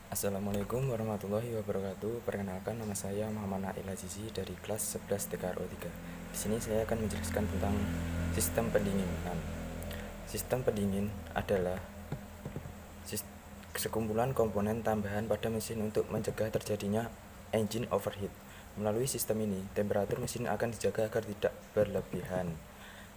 Assalamualaikum warahmatullahi wabarakatuh. Perkenalkan, nama saya Muhammad Nail Azizi dari kelas 11 TKRO 3. Di sini saya akan menjelaskan tentang sistem pendinginan. Sistem pendingin adalah sekumpulan komponen tambahan pada mesin untuk mencegah terjadinya engine overheat. Melalui sistem ini, temperatur mesin akan dijaga agar tidak berlebihan,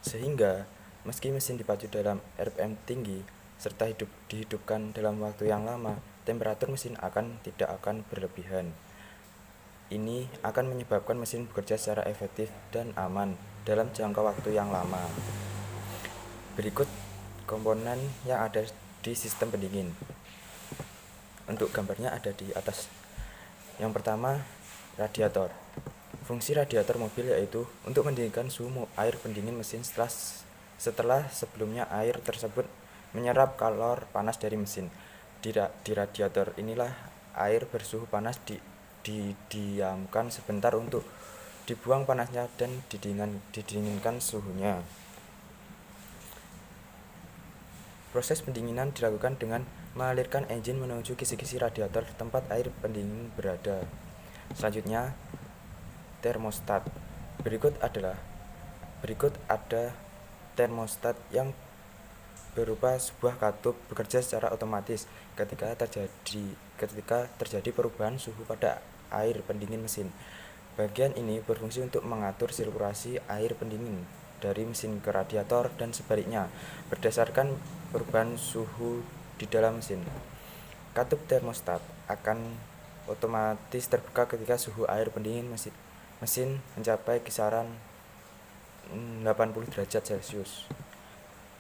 sehingga meski mesin dipacu dalam RPM tinggi serta dihidupkan dalam waktu yang lama, temperatur mesin tidak akan berlebihan. Ini akan menyebabkan mesin bekerja secara efektif dan aman dalam jangka waktu yang lama. Berikut komponen yang ada di sistem pendingin. Untuk gambarnya ada di atas. Yang pertama, radiator. Fungsi radiator mobil yaitu untuk mendinginkan suhu air pendingin mesin setelah sebelumnya air tersebut menyerap kalor panas dari mesin. Di radiator inilah air bersuhu panas didiamkan sebentar untuk dibuang panasnya dan didinginkan suhunya. Proses pendinginan dilakukan dengan mengalirkan engine menuju kisi-kisi radiator tempat air pendingin berada. Selanjutnya, termostat. Berikut ada termostat yang berupa sebuah katup bekerja secara otomatis ketika terjadi perubahan suhu pada air pendingin mesin. Bagian ini berfungsi untuk mengatur sirkulasi air pendingin dari mesin ke radiator dan sebaliknya berdasarkan perubahan suhu di dalam mesin. Katup termostat akan otomatis terbuka ketika suhu air pendingin mesin mencapai kisaran 80 derajat Celcius.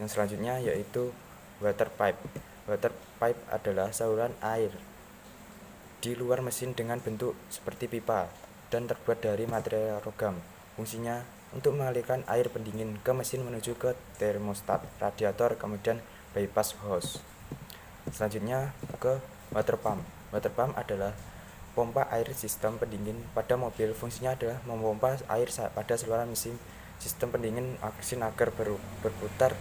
Yang selanjutnya yaitu water pipe. Water pipe adalah saluran air di luar mesin dengan bentuk seperti pipa dan terbuat dari material logam. Fungsinya untuk mengalirkan air pendingin ke mesin menuju ke termostat radiator, kemudian bypass hose. Selanjutnya ke water pump. Water pump adalah pompa air sistem pendingin pada mobil. Fungsinya adalah memompa air pada saluran mesin sistem pendingin mesin agar berputar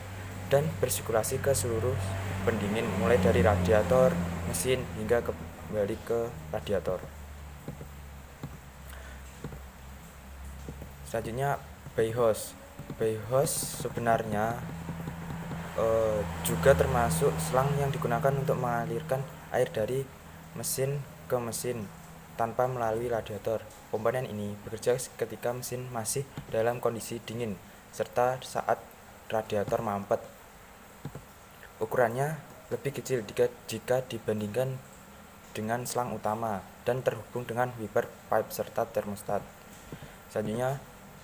dan bersirkulasi ke seluruh pendingin, mulai dari radiator mesin hingga kembali ke radiator. Selanjutnya, bay hose. Bay hose sebenarnya juga termasuk selang yang digunakan untuk mengalirkan air dari mesin ke mesin tanpa melalui radiator. Komponen ini bekerja ketika mesin masih dalam kondisi dingin serta saat radiator mampet. Ukurannya lebih kecil jika dibandingkan dengan selang utama dan terhubung dengan wiper pipe serta termostat. Selanjutnya,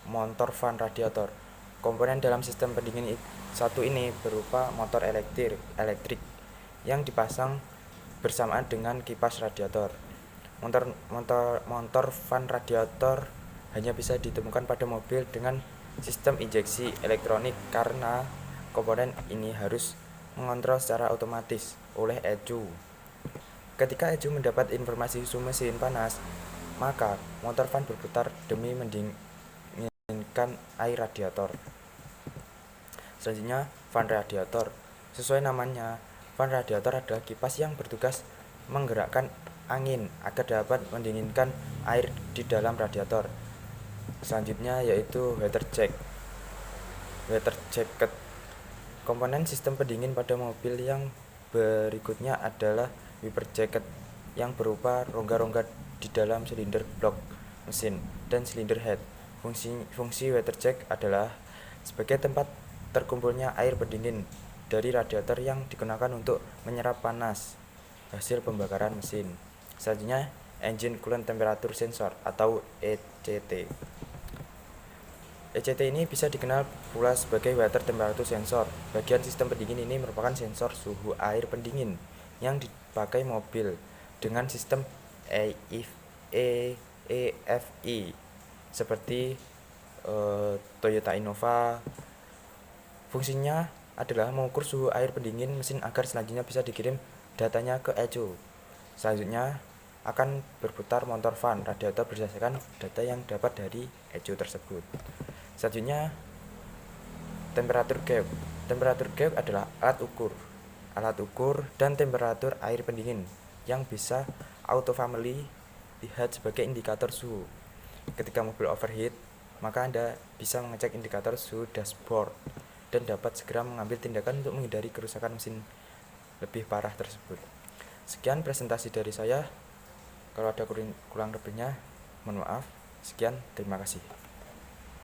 motor fan radiator. Komponen dalam sistem pendingin satu ini berupa motor elektrik yang dipasang bersamaan dengan kipas radiator. Motor fan radiator hanya bisa ditemukan pada mobil dengan sistem injeksi elektronik karena komponen ini harus mengontrol secara otomatis oleh ECU. Ketika ECU mendapat informasi suhu mesin panas, maka motor fan berputar demi mendinginkan air radiator. Selanjutnya, fan radiator. Sesuai namanya, fan radiator adalah kipas yang bertugas menggerakkan angin agar dapat mendinginkan air di dalam radiator. Selanjutnya yaitu water jacket. Komponen sistem pendingin pada mobil yang berikutnya adalah wiper jacket yang berupa rongga-rongga di dalam silinder blok mesin dan silinder head. Fungsi water jacket adalah sebagai tempat terkumpulnya air pendingin dari radiator yang digunakan untuk menyerap panas hasil pembakaran mesin. Selanjutnya, engine coolant temperature sensor atau ECT. ECT ini bisa dikenal pula sebagai water temperature sensor. Bagian sistem pendingin ini merupakan sensor suhu air pendingin yang dipakai mobil dengan sistem EFI seperti Toyota Innova. Fungsinya adalah mengukur suhu air pendingin mesin agar selanjutnya bisa dikirim datanya ke ECU. Selanjutnya akan berputar motor fan radiator berdasarkan data yang dapat dari ECU tersebut. Selanjutnya, temperatur gauge. Temperatur gauge adalah alat ukur dan temperatur air pendingin yang bisa auto family lihat sebagai indikator suhu. Ketika mobil overheat, maka Anda bisa mengecek indikator suhu dashboard dan dapat segera mengambil tindakan untuk menghindari kerusakan mesin lebih parah tersebut. Sekian presentasi dari saya. Kalau ada kurang lebihnya, mohon maaf. Sekian, terima kasih.